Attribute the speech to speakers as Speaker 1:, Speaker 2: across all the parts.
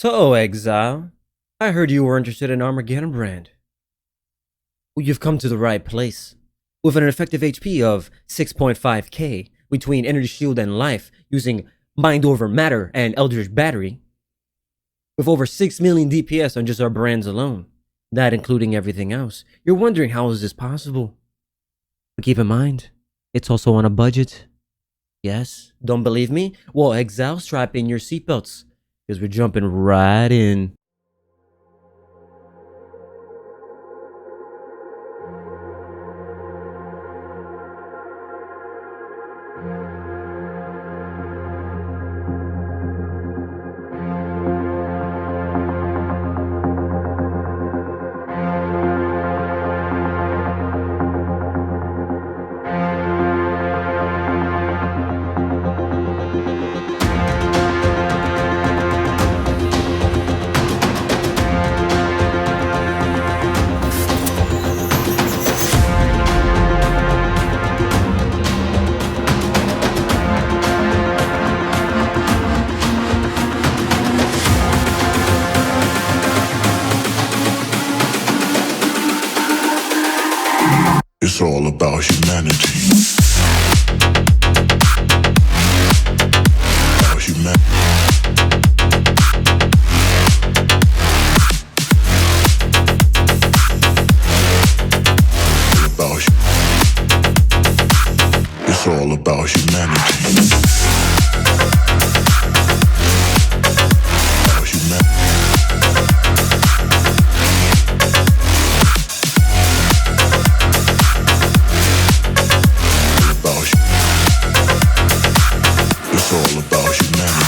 Speaker 1: So, Exile, I heard you were interested in Armageddon Brand. Well, you've come to the right place. With an effective HP of 6.5k between Energy Shield and Life using Mind Over Matter and Eldritch Battery, with over 6 million DPS on just our brands alone, that including everything else, you're wondering how is this possible? But keep in mind, it's also on a budget. Yes, don't believe me? Well, Exile, strap in your seatbelts, because we're jumping right in.
Speaker 2: It's all about humanity. About humanity. It's all about humanity. About humanity. It's all about humanity.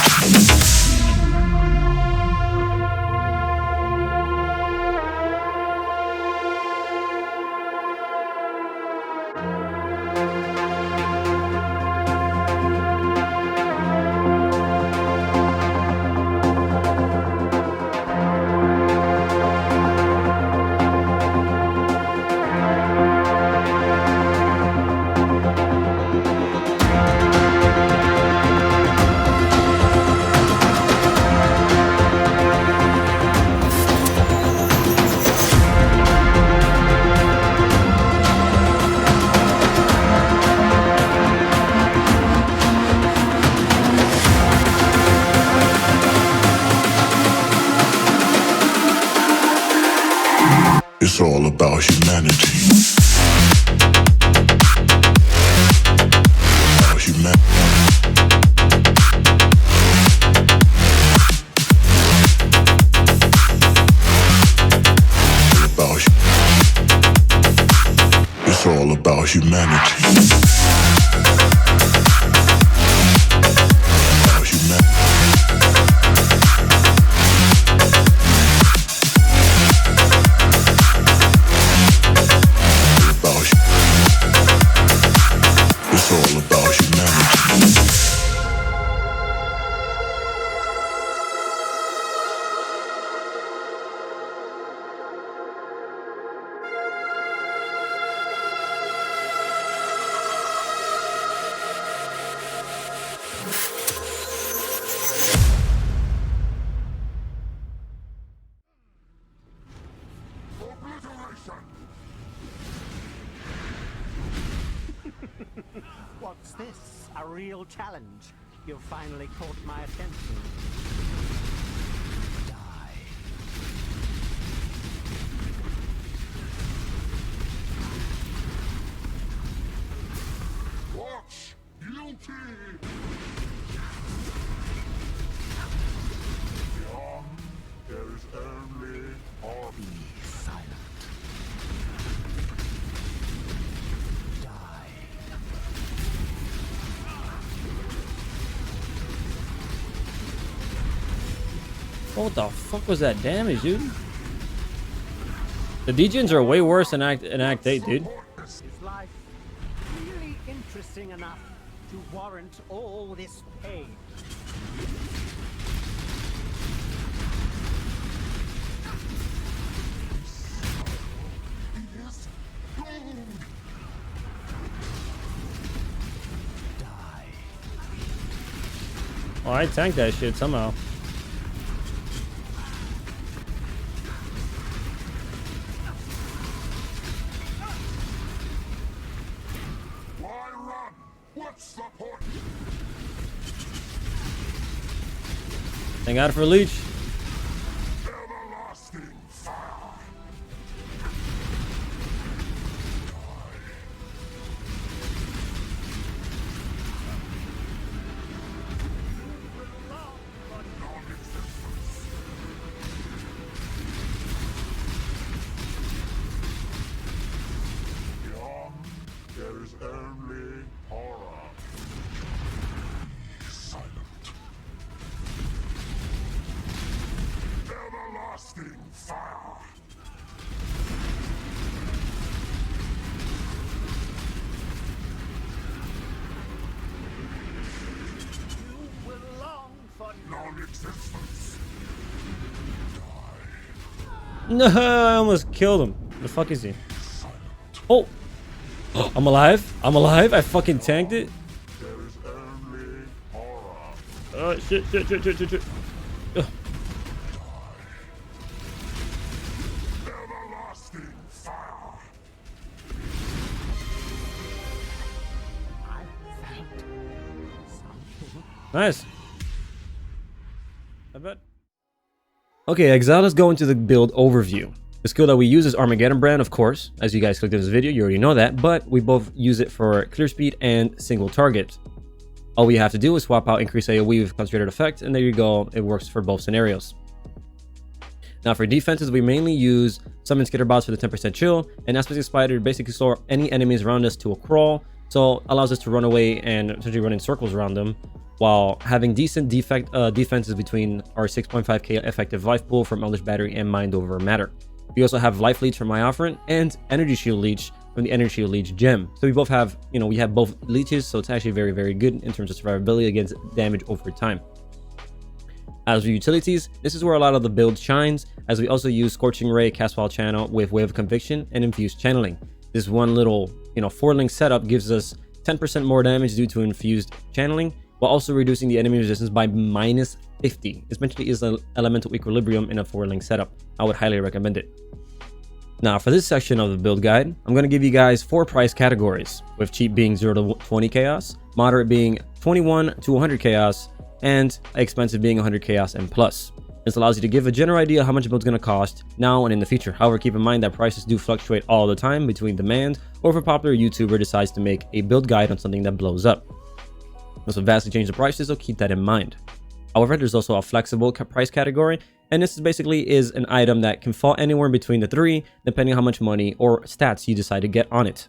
Speaker 2: It's all about humanity. About humanity. It's all about humanity. About humanity. It's all about humanity.
Speaker 3: What's this? A real challenge? You've finally caught my attention. Die.
Speaker 2: Watch! Guilty! Beyond, there is only harm.
Speaker 3: Be silent. Die.
Speaker 1: What the fuck was that damage, dude? The degens are way worse in Act 8, dude.
Speaker 3: Is life really interesting enough to warrant all this pain?
Speaker 1: Oh, I tanked that shit somehow. Thank God for Leech.
Speaker 2: Everlasting fire. Beyond, there is only horror. Silent. Everlasting fire.
Speaker 3: You will long for
Speaker 2: Non-existence.
Speaker 1: No, I almost killed him. The fuck is he? Oh, I'm alive. I'm alive. I fucking tanked it.
Speaker 2: There is only horror.
Speaker 1: Oh shit, shit, shit, shit, shit, shit. Ugh.
Speaker 2: Everlasting fire.
Speaker 3: I felt something.
Speaker 1: Nice. I bet. Okay, Exile, let's go into the build overview. The skill that we use is Armageddon Brand, of course. As you guys clicked in this video, you already know that, but we both use it for clear speed and single target. All we have to do is swap out increase AoE with concentrated effect, and there you go. It works for both scenarios. Now for defenses, we mainly use Summon Skitterbots for the 10% chill, and Aspect Spider to basically slow any enemies around us to a crawl, so allows us to run away and essentially run in circles around them, while having decent defenses between our 6.5k effective life pool from Eldritch Battery and Mind Over Matter. We also have Life Leech from my offering and Energy Shield Leech from the Energy Shield Leech gem. So we both have, we have both leeches, so it's actually very, very good in terms of survivability against damage over time. As for utilities, this is where a lot of the build shines, as we also use Scorching Ray, Cast Wild Channel with Wave of Conviction and Infused Channeling. This one little, 4-link setup gives us 10% more damage due to Infused Channeling, while also reducing the enemy resistance by -50. Essentially is an elemental equilibrium in a 4-link setup. I would highly recommend it. Now for this section of the build guide, I'm going to give you guys 4 price categories, with cheap being 0 to 20 chaos, moderate being 21 to 100 chaos, and expensive being 100 chaos and plus. This allows you to give a general idea how much a build's going to cost now and in the future. However, keep in mind that prices do fluctuate all the time between demand, or if a popular YouTuber decides to make a build guide on something that blows up. This will vastly change the prices, so keep that in mind. However, there's also a flexible price category, and this basically is an item that can fall anywhere between the 3, depending on how much money or stats you decide to get on it.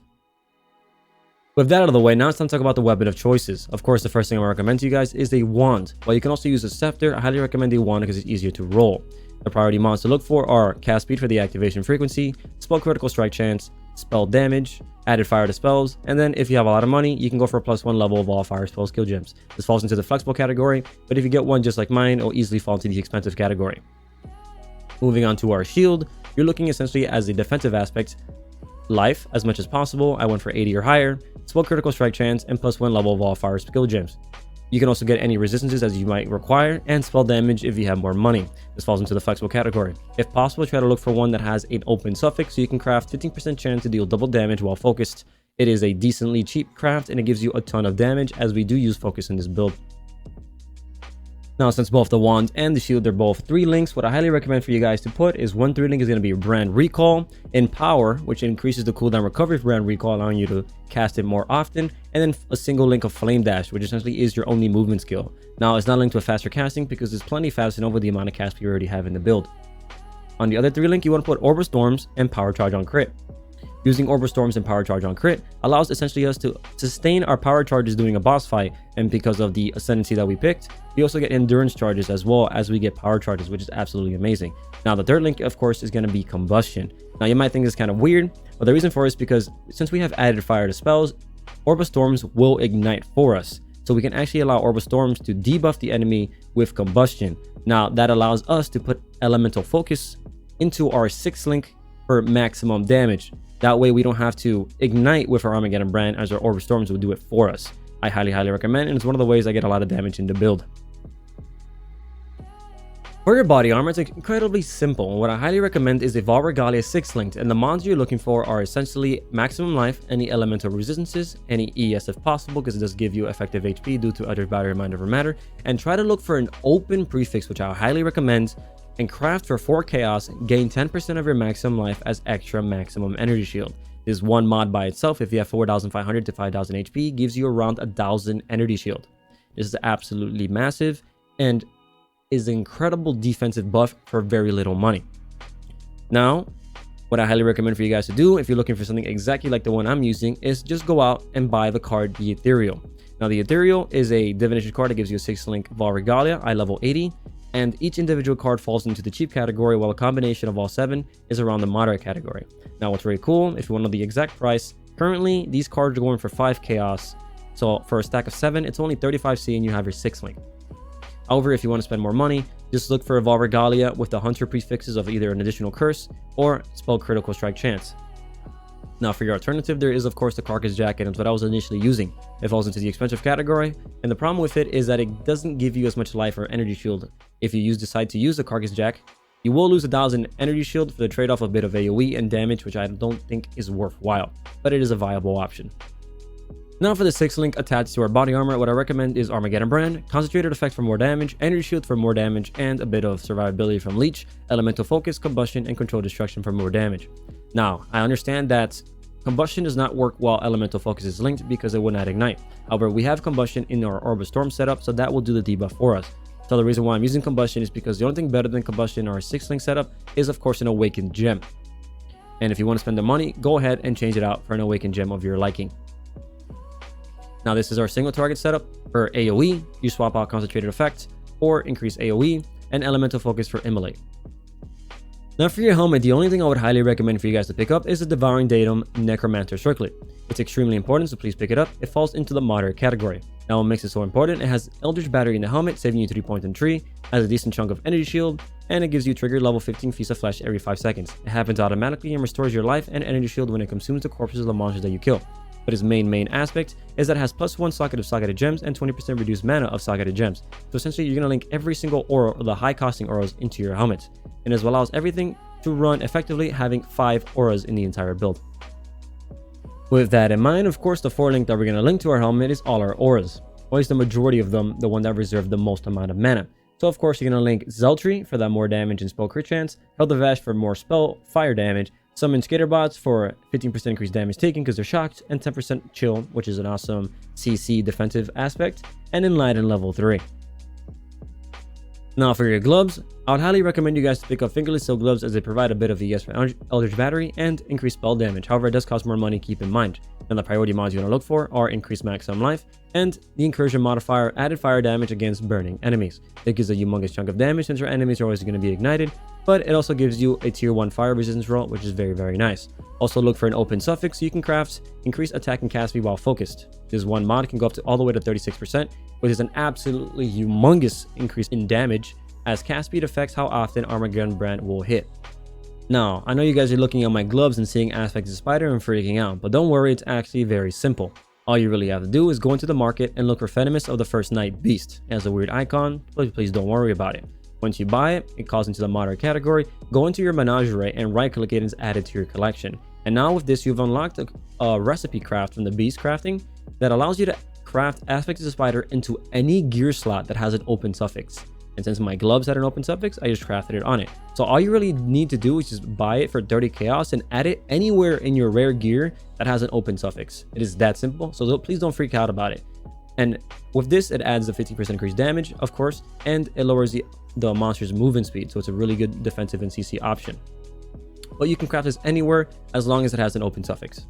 Speaker 1: With that out of the way, now it's time to talk about the weapon of choices. Of course, the first thing I recommend to you guys is a wand. While you can also use a scepter, I highly recommend a wand because it's easier to roll. The priority mods to look for are cast speed for the activation frequency, spell critical strike chance, spell damage, added fire to spells, and then if you have a lot of money, you can go for a +1 level of all fire spell skill gems. This falls into the flexible category, but if you get one just like mine, it'll easily fall into the expensive category. Moving on to our shield, you're looking essentially as a defensive aspect, life as much as possible. I went for 80 or higher, spell critical strike chance, and +1 level of all fire skill gems. You can also get any resistances as you might require, and spell damage if you have more money. This falls into the flexible category. If possible, try to look for one that has an open suffix so you can craft 15% chance to deal double damage while focused. It is a decently cheap craft and it gives you a ton of damage, as we do use focus in this build. Now, since both the wand and the shield, they're both 3 links, what I highly recommend for you guys to put is one 3 link is going to be Brand Recall, and Power, which increases the cooldown recovery for Brand Recall, allowing you to cast it more often, and then a single link of Flame Dash, which essentially is your only movement skill. Now, it's not linked to a faster casting because it's plenty fast enough with the amount of cast you already have in the build. On the other 3 link, you want to put Orb of Storms and Power Charge on crit. Using Orb of Storms and Power Charge on crit allows essentially us to sustain our power charges during a boss fight, and because of the Ascendancy that we picked, we also get endurance charges as well as we get power charges, which is absolutely amazing. Now the 3rd link, of course, is going to be Combustion. Now you might think this is kind of weird, but the reason for it is because since we have added fire to spells, Orb of Storms will ignite for us. So we can actually allow Orb of Storms to debuff the enemy with Combustion. Now that allows us to put Elemental Focus into our 6th link for maximum damage. That way we don't have to ignite with our Armageddon Brand, as our Orb of Storms will do it for us. I highly recommend, and it's one of the ways I get a lot of damage in the build. For your body armor, it's incredibly simple. What I highly recommend is a Val Regalia 6 linked, and the mods you're looking for are essentially maximum life, any elemental resistances, any ES if possible, because it does give you effective HP due to other battery mind over matter, and try to look for an open prefix, which I highly recommend, and craft for 4 chaos, gain 10% of your maximum life as extra maximum energy shield. This one mod by itself, if you have 4,500 to 5,000 HP, gives you around 1,000 energy shield. This is absolutely massive, and is an incredible defensive buff for very little money. Now, what I highly recommend for you guys to do, if you're looking for something exactly like the one I'm using, is just go out and buy the card, the Ethereal. Now, the Ethereal is a divination card that gives you a 6-link Val Regalia, eye level 80, and each individual card falls into the cheap category, while a combination of all 7 is around the moderate category. Now, what's really cool, if you want to know the exact price, currently these cards are going for 5 chaos, so for a stack of 7, it's only 35C and you have your 6-link. However, if you want to spend more money, just look for a Val Regalia with the Hunter prefixes of either an additional curse or spell critical strike chance. Now, for your alternative, there is of course the Carcass Jacket, and that's what I was initially using. It falls into the expensive category, and the problem with it is that it doesn't give you as much life or energy shield. If you decide to use the Carcass Jack, you will lose 1,000 energy shield for the trade-off of a bit of AoE and damage, which I don't think is worthwhile, but it is a viable option. Now for the 6-link attached to our body armor, what I recommend is Armageddon Brand, concentrated effect for more damage, energy shield for more damage, and a bit of survivability from leech, elemental focus, combustion, and control destruction for more damage. Now, I understand that combustion does not work while elemental focus is linked because it will not ignite. However, we have combustion in our Orb of Storm setup, so that will do the debuff for us. So the reason why I'm using combustion is because the only thing better than combustion in our 6-link setup is of course an awakened gem. And if you want to spend the money, go ahead and change it out for an awakened gem of your liking. Now, this is our single target setup. For AoE, you swap out concentrated effect or increase AoE, and elemental focus for immolate. Now for your helmet, the only thing I would highly recommend for you guys to pick up is the Devouring Datum Necromancer Circlet. It's extremely important, so please pick it up. It falls into the moderate category. Now, what makes it so important, it has Eldritch Battery in the helmet, saving you 3 points and 3, has a decent chunk of energy shield, and it gives you trigger level 15 Feast of Flesh every 5 seconds. It happens automatically and restores your life and energy shield when it consumes the corpses of the monsters that you kill. But its main aspect is that it has +1 socket of socketed gems and 20% reduced mana of socketed gems. So essentially, you're going to link every single aura or the high costing auras into your helmet. And as well allows everything to run effectively, having 5 auras in the entire build. With that in mind, of course, the 4-link that we're going to link to our helmet is all our auras. Or at least the majority of them, the one that reserve the most amount of mana. So of course, you're going to link Zeltry for that more damage and spell crit chance, Heldevash for more spell fire damage, Summon Skaterbots for 15% increased damage taken because they're shocked, and 10% chill, which is an awesome CC defensive aspect, and Enlighten level 3. Now for your gloves, I would highly recommend you guys to pick up Fingerless Steel gloves, as they provide a bit of ES for Eldritch Battery and increased spell damage. However, it does cost more money, keep in mind. And the priority mods you want to look for are increased maximum life and the incursion modifier, added fire damage against burning enemies. It gives a humongous chunk of damage since your enemies are always going to be ignited, but it also gives you a tier 1 fire resistance roll, which is very nice. Also look for an open suffix so you can craft increased attack and cast speed while focused. This one mod can go up to all the way to 36%, which is an absolutely humongous increase in damage, as cast speed affects how often Armageddon Brand will hit. Now, I know you guys are looking at my gloves and seeing aspects of spider and freaking out, but don't worry, it's actually very simple. All you really have to do is go into the market and look for Venomous of the First Night Beast. It has a weird icon, but please don't worry about it. Once you buy it, it calls into the moderate category, go into your menagerie and right click it and add it to your collection. And now with this, you've unlocked a recipe craft from the Beast Crafting that allows you to craft aspects of the spider into any gear slot that has an open suffix. And since my gloves had an open suffix, I just crafted it on it. So all you really need to do is just buy it for 30 chaos and add it anywhere in your rare gear that has an open suffix. It is that simple, so please don't freak out about it. And with this, it adds the 50% increased damage, of course, and it lowers the monster's movement speed, so it's a really good defensive and CC option. But you can craft this anywhere as long as it has an open suffix.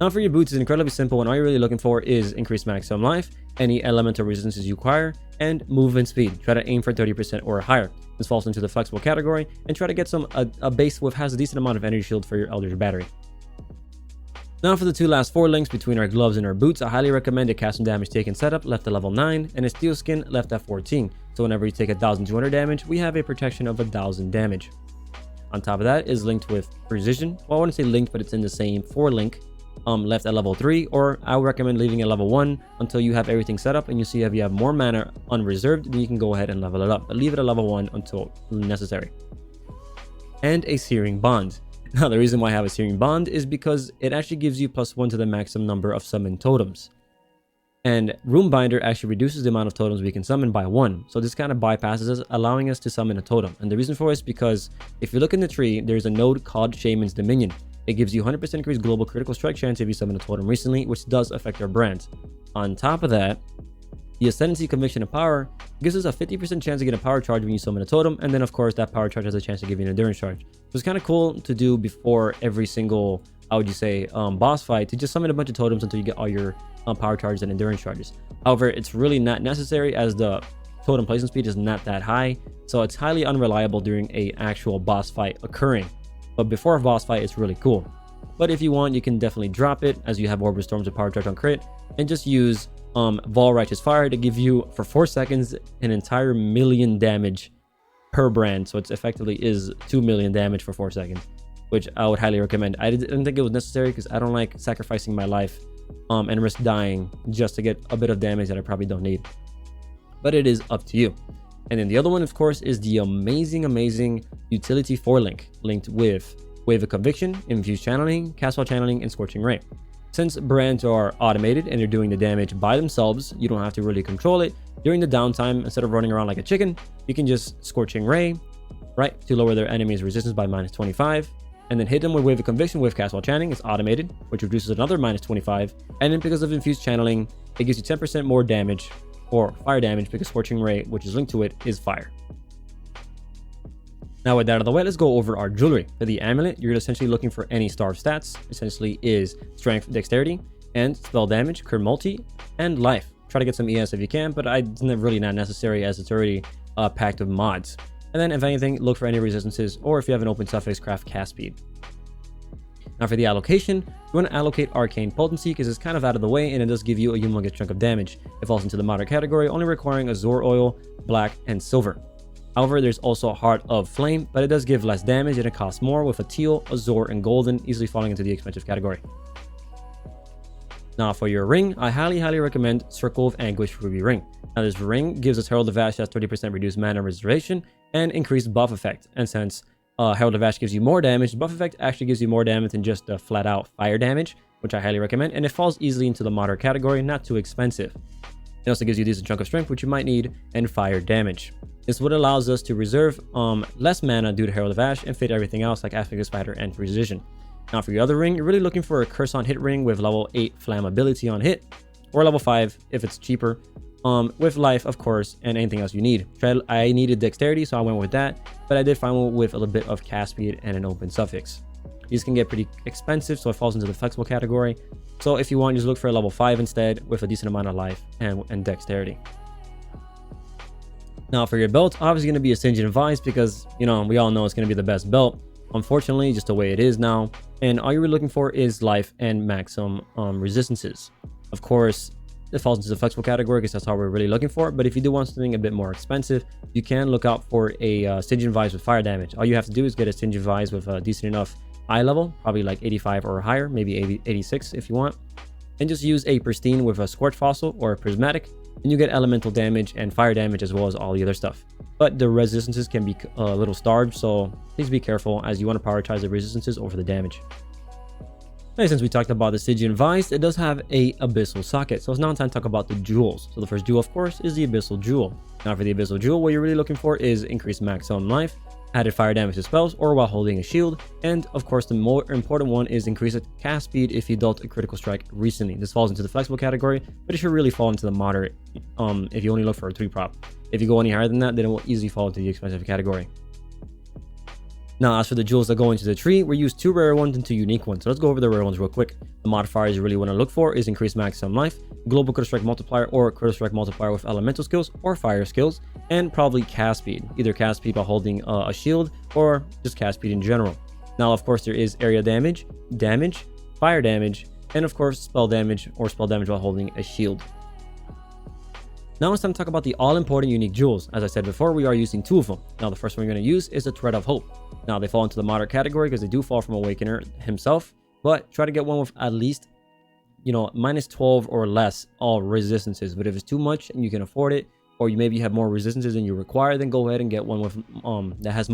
Speaker 1: Now for your boots, it's incredibly simple, and all you're really looking for is increased maximum life, any elemental resistances you acquire, and movement speed. Try to aim for 30% or higher. This falls into the flexible category, and try to get a base with has a decent amount of energy shield for your Eldritch Battery. Now for the 2 last 4 links between our gloves and our boots, I highly recommend a cast and damage taken setup left at level 9 and a steel skin left at 14. So whenever you take 1,200 damage, we have a protection of 1,000 damage. On top of that is linked with precision. Well, I wouldn't say linked, but it's in the same 4-link left at level 3, or I would recommend leaving it level 1 until you have everything set up and you see if you have more mana unreserved, then you can go ahead and level it up, but leave it at level 1 until necessary. And a Searing Bond. Now the reason why I have a Searing Bond is because it actually gives you +1 to the maximum number of summoned totems. And Rune Binder actually reduces the amount of totems we can summon by 1. So this kind of bypasses us, allowing us to summon a totem. And the reason for it is because if you look in the tree, there's a node called Shaman's Dominion. It gives you 100% increased global critical strike chance if you summon a totem recently, which does affect our brand. On top of that, the Ascendancy, Conviction, and Power gives us a 50% chance to get a power charge when you summon a totem, and then of course that power charge has a chance to give you an endurance charge. So it's kind of cool to do before every single, how would you say, boss fight, to just summon a bunch of totems until you get all your power charges and endurance charges. However, it's really not necessary as the totem placement speed is not that high, so it's highly unreliable during a actual boss fight occurring. But before a boss fight, it's really cool. But if you want, you can definitely drop it as you have Orb of Storms with power charge on crit, and just use Vol Righteous Fire to give you for 4 seconds an entire million damage per brand. So it's effectively is 2 million damage for 4 seconds, which I would highly recommend. I didn't think it was necessary because I don't like sacrificing my life and risk dying just to get a bit of damage that I probably don't need. But it is up to you. And then the other one, of course, is the amazing utility 4 link, linked with Wave of Conviction, Infused Channeling, Cast While Channeling, and Scorching Ray. Since brands are automated and they're doing the damage by themselves, you don't have to really control it. During the downtime, instead of running around like a chicken, you can just Scorching Ray, right, to lower their enemy's resistance by -25, and then hit them with Wave of Conviction with Cast While Channeling. It's automated, which reduces another -25, and then because of Infused Channeling, it gives you 10% more damage, or fire damage, because Scorching Ray, which is linked to it, is fire. Now with that out of the way, let's go over our jewelry. For the amulet, you're essentially looking for any starve stats. Essentially is strength, dexterity, and spell damage, crit multi, and life. Try to get some ES if you can, but it's really not necessary as it's already packed with mods. And then if anything, look for any resistances, or if you have an open suffix, craft cast speed. Now for the allocation, you want to allocate Arcane Potency because it's kind of out of the way and it does give you a humongous chunk of damage. It falls into the moderate category, only requiring Azure Oil, Black, and Silver. However, there's also Heart of Flame, but it does give less damage and it costs more with a Teal, Azure, and Golden, easily falling into the expensive category. Now for your ring, I highly recommend Circle of Anguish Ruby Ring. Now this ring gives us Herald of Ash has 30% reduced mana restoration and increased buff effect. And since Herald of Ash gives you more damage, buff effect actually gives you more damage than just the flat out fire damage, which I highly recommend, and it falls easily into the moderate category, not too expensive. It also gives you a decent chunk of strength, which you might need, and fire damage. This is what allows us to reserve less mana due to Herald of Ash and fit everything else like Aspect of Spider and Precision. Now for your other ring, you're really looking for a Curse on Hit ring with level 8 flammability on hit, or level 5 if it's cheaper, with life of course, and anything else you need. I needed dexterity, so I went with that, but I did find one with a little bit of cast speed and an open suffix. These can get pretty expensive, so it falls into the flexible category. So if you want, just look for a level 5 instead with a decent amount of life and dexterity. Now for your belt, obviously going to be Ascension Vice because, you know, we all know it's going to be the best belt. Unfortunately, just the way it is now. And all you're really looking for is life and maximum resistances. Of course, it falls into the flexible category because that's all we're really looking for. But if you do want something a bit more expensive, you can look out for a Stygian Vise with fire damage. All you have to do is get a Stygian Vise with a decent enough eye level, probably like 85 or higher, maybe 86 if you want. And just use a Pristine with a Scorch Fossil or a Prismatic, and you get elemental damage and fire damage as well as all the other stuff. But the resistances can be a little starved, so please be careful as you want to prioritize the resistances over the damage. And since we talked about the Stygian Vise, it does have a Abyssal socket, so it's now time to talk about the jewels. So the first jewel, of course, is the Abyssal Jewel. Now for the Abyssal Jewel, what you're really looking for is increased maximum life, added fire damage to spells or while holding a shield, and of course the more important one is increased cast speed if you dealt a critical strike recently. This falls into the flexible category, but it should really fall into the moderate if you only look for a 3 prop. If you go any higher than that, then it will easily fall into the expensive category. Now as for the jewels that go into the tree, we use 2 rare ones and 2 unique ones. So let's go over the rare ones real quick. The modifiers you really want to look for is increased maximum life, global critical strike multiplier or critical strike multiplier with elemental skills or fire skills, and probably cast speed, either cast speed while holding a shield or just cast speed in general. Now of course there is area damage, fire damage, and of course spell damage or spell damage while holding a shield. Now it's time to talk about the all-important unique jewels. As I said before, we are using 2 of them. Now the first one we're going to use is the Thread of Hope. Now they fall into the moderate category because they do fall from Awakener himself, but try to get one with at least, you know, -12 or less all resistances. But if it's too much and you can afford it, or you maybe have more resistances than you require, then go ahead and get one with that has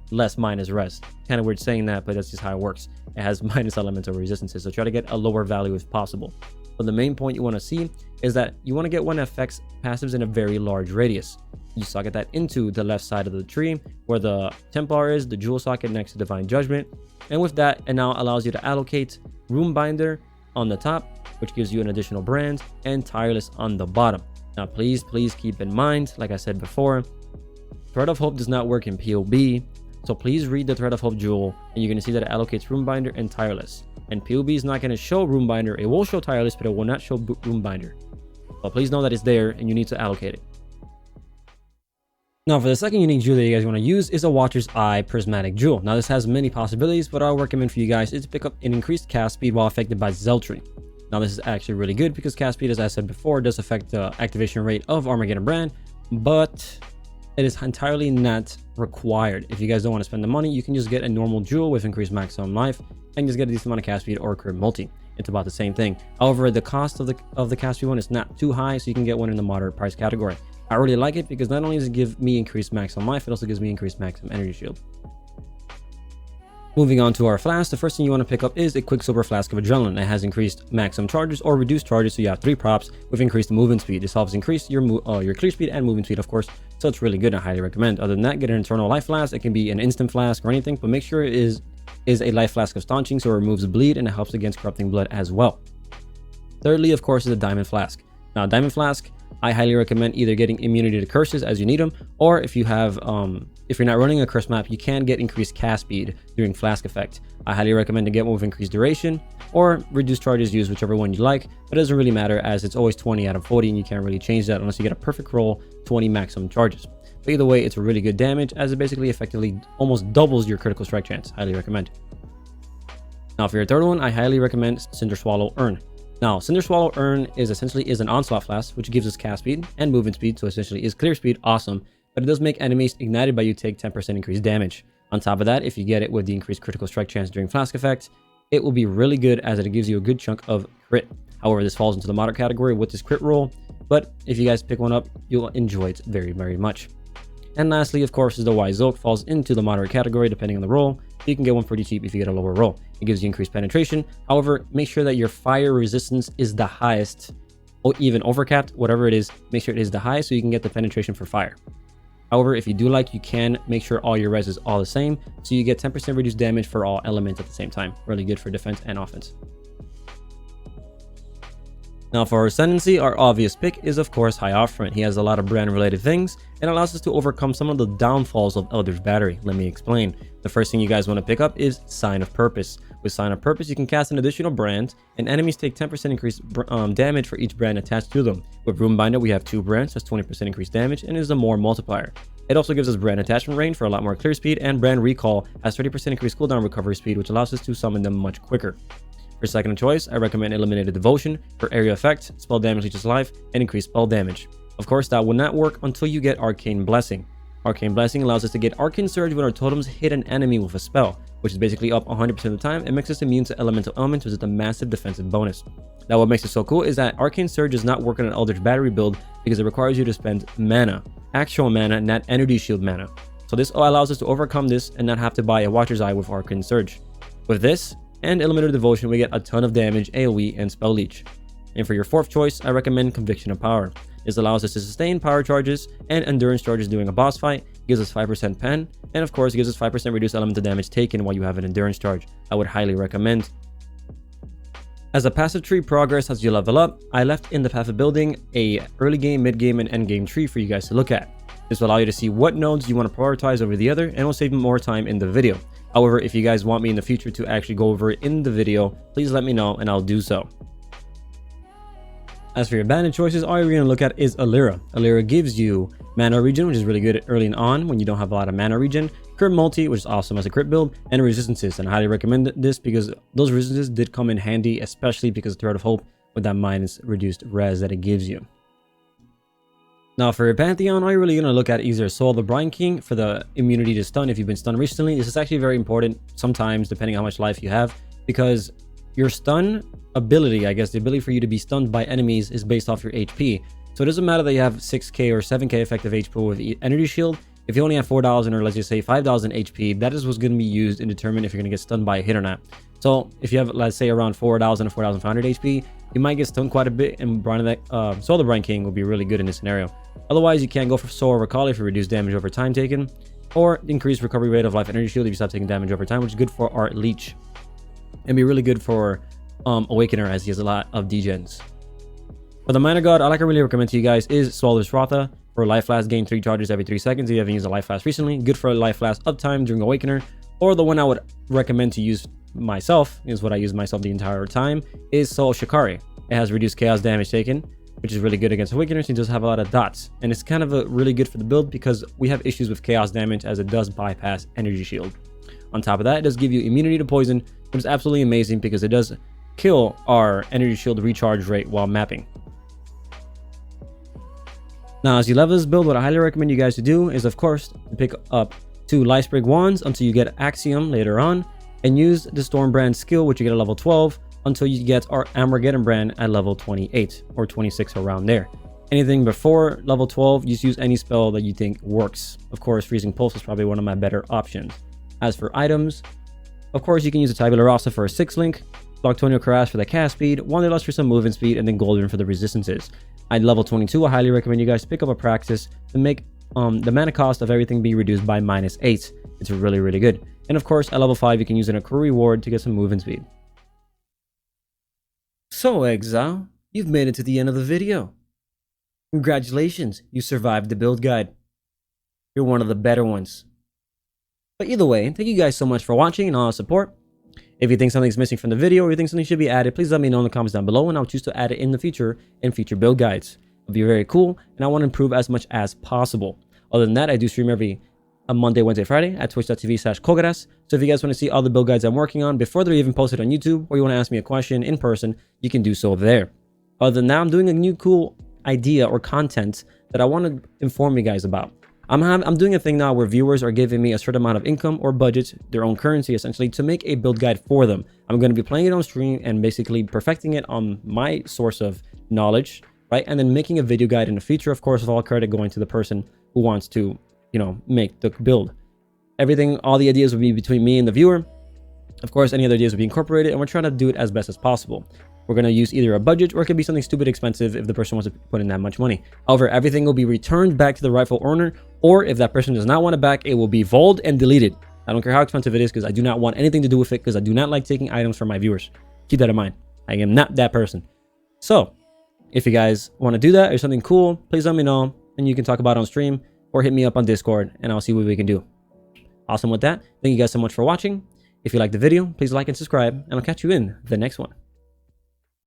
Speaker 1: less minus res. Kind of weird saying that, but that's just how it works. It has minus elemental resistances, so try to get a lower value if possible. But the main point you want to see is that you want to get one that affects passives in a very large radius. You socket that into the left side of the tree where the Templar is, the jewel socket next to Divine Judgment, and with that, it now allows you to allocate Runebinder on the top, which gives you an additional brand, and Tireless on the bottom. Now please keep in mind, like I said before, Thread of Hope does not work in POB, so please read the Thread of Hope jewel and you're going to see that it allocates Runebinder and Tireless. And POB is not going to show Runebinder, it will show Tireless, but it will not show Runebinder. But please know that it's there and you need to allocate it. Now for the second unique jewel that you guys want to use is a Watcher's Eye Prismatic Jewel. Now this has many possibilities, but I'll recommend for you guys is to pick up an increased cast speed while affected by Zeltry. Now this is actually really good because cast speed, as I said before, does affect the activation rate of Armageddon Brand, but it is entirely not required. If you guys don't want to spend the money, you can just get a normal jewel with increased maximum life and just get a decent amount of cast speed or crit multi. It's about the same thing. However, the cost of the cast speed one is not too high, so you can get one in the moderate price category. I really like it because not only does it give me increased maximum life, it also gives me increased maximum energy shield. Moving on to our flask, the first thing you want to pick up is a Quicksilver Flask of Adrenaline. It has increased maximum charges or reduced charges, so you have 3 props with increased movement speed. This helps increase your clear speed and movement speed, of course, so it's really good and I highly recommend. Other than that, get an Eternal Life Flask. It can be an instant flask or anything, but make sure it is a Life Flask of Staunching, so it removes bleed and it helps against corrupting blood as well. Thirdly, of course, is a Diamond Flask. Now, Diamond Flask, I highly recommend either getting immunity to curses as you need them, or if you have if you're not running a curse map, you can get increased cast speed during flask effect. I highly recommend to get one with increased duration or reduced charges used, whichever one you like, but it doesn't really matter as it's always 20 out of 40 and you can't really change that unless you get a perfect roll, 20 maximum charges. But either way, it's a really good damage as it basically effectively almost doubles your critical strike chance. Highly recommend. Now for your third one, I highly recommend Cinder Swallow Urn. Now, Cinder Swallow Urn is essentially an onslaught flask, which gives us cast speed and movement speed, so essentially is clear speed, awesome, but it does make enemies ignited by you take 10% increased damage. On top of that, if you get it with the increased critical strike chance during flask effect, it will be really good as it gives you a good chunk of crit. However, this falls into the moderate category with this crit roll, but if you guys pick one up, you'll enjoy it very, very much. And lastly, of course, is the Wise Oak, falls into the moderate category depending on the roll. You can get one pretty cheap if you get a lower roll. It gives you increased penetration. However, make sure that your fire resistance is the highest, or even overcapped, whatever it is, make sure it is the highest so you can get the penetration for fire. However, if you do like, you can make sure all your res is all the same, so you get 10% reduced damage for all elements at the same time. Really good for defense and offense. Now for our Ascendancy, our obvious pick is of course Hierophant. He has a lot of brand related things and allows us to overcome some of the downfalls of Elder's Battery. Let me explain. The first thing you guys want to pick up is Sign of Purpose. With Sign of Purpose, you can cast an additional brand and enemies take 10% increased damage for each brand attached to them. With Runebinder, we have 2 brands, that's 20% increased damage and is a more multiplier. It also gives us brand attachment range for a lot more clear speed, and brand recall has 30% increased cooldown recovery speed, which allows us to summon them much quicker. For second choice, I recommend Eliminated Devotion for area effect, spell damage leeches life, and increased spell damage. Of course, that will not work until you get Arcane Blessing. Arcane Blessing allows us to get Arcane Surge when our totems hit an enemy with a spell, which is basically up 100% of the time and makes us immune to elemental elements, which is a massive defensive bonus. Now what makes it so cool is that Arcane Surge does not work on an Eldritch Battery build because it requires you to spend mana, actual mana, not Energy Shield mana. So this allows us to overcome this and not have to buy a Watcher's Eye with Arcane Surge. With this and Eliminated Devotion, we get a ton of damage, AoE, and Spell Leech. And for your fourth choice, I recommend Conviction of Power. This allows us to sustain power charges and endurance charges during a boss fight, gives us 5% pen, and of course gives us 5% reduced elemental damage taken while you have an endurance charge. I would highly recommend. As a passive tree progress as you level up, I left in the path of building a early game, mid game, and end game tree for you guys to look at. This will allow you to see what nodes you want to prioritize over the other and will save more time in the video. However, if you guys want me in the future to actually go over it in the video, please let me know and I'll do so. As for your bandit choices, all you're going to look at is Alira. Alira gives you mana regen, which is really good early on when you don't have a lot of mana regen, crit multi, which is awesome as a crit build, and resistances. And I highly recommend this because those resistances did come in handy, especially because of Thread of Hope with that minus reduced res that it gives you. Now for your Pantheon, all you're really going to look at is either Soul of the Brine King for the immunity to stun if you've been stunned recently. This is actually very important sometimes, depending on how much life you have. because your stun ability, I guess the ability for you to be stunned by enemies, is based off your HP. So it doesn't matter that you have 6k or 7k effective HP with Energy Shield. If you only have 4,000 or let's just say 5,000 HP, that is what's going to be used and determine if you're going to get stunned by a hit or not. So if you have, let's say, around 4,000 or 4,500 HP, you might get stunned quite a bit, and Solar Brand King will be really good in this scenario. Otherwise, you can go for Soul Recall if you reduce damage over time taken, or increase recovery rate of life Energy Shield if you stop taking damage over time, which is good for Art Leech, and be really good for Awakener, as he has a lot of degens. For the Minor God, all I can really recommend to you guys is Swallow's Rotha. For Life Flask, gain 3 charges every 3 seconds if you haven't used a Life Flask recently. Good for Life Flask uptime during Awakener. Or the one I would recommend to use myself, is what I use myself the entire time, is Soul Shikari. It has reduced chaos damage taken, which is really good against Awakeners. It does have a lot of dots, and it's kind of really good for the build because we have issues with chaos damage, as it does bypass Energy Shield. On top of that, it does give you immunity to poison, which is absolutely amazing because it does kill our Energy Shield recharge rate while mapping. Now, as you level this build, what I highly recommend you guys to do is, of course, to pick up 2 Lifesprig Wands until you get Axiom later on, and use the Storm Brand skill, which you get at level 12, until you get our Armageddon Brand at level 28 or 26, around there. Anything before level 12, just use any spell that you think works. Of course, Freezing Pulse is probably one of my better options. As for items, of course, you can use a Tabula Rasa for a 6-link, Loctonio Cuirass for the cast speed, Wanderlust for some movement speed, and then Golden for the resistances. At level 22, I highly recommend you guys pick up a Praxis to make the mana cost of everything be reduced by -8. It's really, really good. And of course, at level 5, you can use an Accrue Reward to get some movement speed. So, Exile, you've made it to the end of the video. Congratulations, you survived the build guide. You're one of the better ones. But either way, thank you guys so much for watching and all the support. If you think something's missing from the video or you think something should be added, please let me know in the comments down below, and I'll choose to add it in the future in future build guides. It'll be very cool, and I want to improve as much as possible. Other than that, I do stream every Monday, Wednesday, Friday at twitch.tv/Kogaras. So if you guys want to see all the build guides I'm working on before they're even posted on YouTube, or you want to ask me a question in person, you can do so there. Other than that, I'm doing a new cool idea or content that I want to inform you guys about. I'm doing a thing now where viewers are giving me a certain amount of income or budget, their own currency essentially, to make a build guide for them. I'm going to be playing it on stream and basically perfecting it on my source of knowledge, right? And then making a video guide in the future, of course, with all credit going to the person who wants to, you know, make the build. Everything, all the ideas will be between me and the viewer. Of course, any other ideas will be incorporated, and we're trying to do it as best as possible. We're going to use either a budget, or it could be something stupid expensive if the person wants to put in that much money. However, everything will be returned back to the rightful owner, or if that person does not want it back, it will be void and deleted. I don't care how expensive it is, because I do not want anything to do with it, because I do not like taking items from my viewers. Keep that in mind. I am not that person. So, if you guys want to do that or something cool, please let me know, and you can talk about it on stream, or hit me up on Discord, and I'll see what we can do. Awesome with that. Thank you guys so much for watching. If you liked the video, please like and subscribe, and I'll catch you in the next one.